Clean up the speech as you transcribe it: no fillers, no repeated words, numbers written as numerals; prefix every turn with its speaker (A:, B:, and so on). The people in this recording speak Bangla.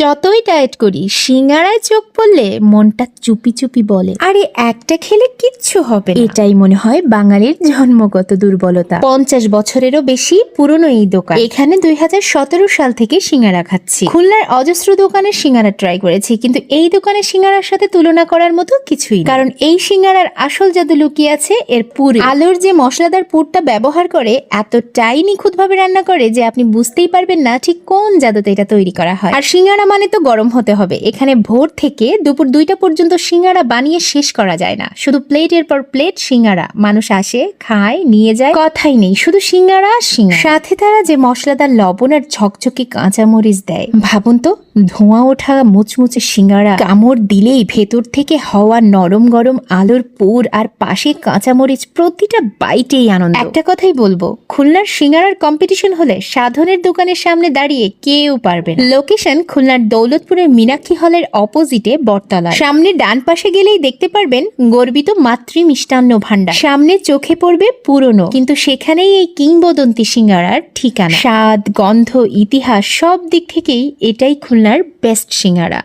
A: যতই ডায়েট করি সিঙ্গারায় চোখ পড়লে মনটা চুপি চুপি বলে আরে একটা খেলে কিচ্ছু হবে না। এটাই মনে হয় বাঙালির জন্মগত দুর্বলতা। 50 বছরেরও বেশি পুরনো এই দোকান। এখানে 2017 সাল থেকে সিঙ্গারা খাচ্ছি। খুলনার অজস্র দোকানের সিঙ্গারা ট্রাই করেছি, কিন্তু এই দোকানের সিঙ্গারার সাথে তুলনা করার মতো কিছুই না। কারণ এই সিঙ্গারার আসল জাদু লুকিয়ে আছে এর পুরে। আলুর যে মশলাদার পুরটা ব্যবহার করে এতটাই নিখুঁতভাবে রান্না করে যে আপনি বুঝতেই পারবেন না ঠিক কোন জাদুতে এটা তৈরি করা হয়। আর সিঙ্গারা মানে তো গরম হতে হবে। এখানে ভোর থেকে দুপুর 2টা পর্যন্ত সিঙ্গারা বানিয়ে শেষ করা যায় না। শুধু প্লেটের পর প্লেট সিঙ্গারা, মানুষ আসে, খায়, নিয়ে যায়, কথাই নেই, শুধু সিঙ্গারা সিঙ্গারা। সাথে তারা যে মশলাদার লবণ আর ঝকঝকে কাঁচামরিচ দেয়, ভাবুন তো, ধোঁয়া ওঠা মুচমুচে সিঙ্গারা কামড় দিলেই ভেতর থেকে হওয়া নরম গরম আলুর পুর আর পাশে কাঁচামরিচ, প্রতিটা বাইটেই আনন্দ। একটা কথাই বলবো, খুলনার সিঙ্গারার কম্পিটিশন হলে সাধনের দোকানের সামনে দাঁড়িয়ে কেউ পারবে না। লোকেশন খুলনার দৌলতপুরের মীনাক্ষী হলের অপোজিটে বটতলা। সামনে ডান পাশে গেলেই দেখতে পারবেন গর্বিত মাতৃ মিষ্টান্ন ভান্ডার। সামনে চোখে পড়বে পুরনো, কিন্তু সেখানেই এই কিংবদন্তি সিঙ্গারার ঠিকানা। স্বাদ, গন্ধ, ইতিহাস সব দিক থেকেই এটাই খুলনার বেস্ট সিঙ্গারা।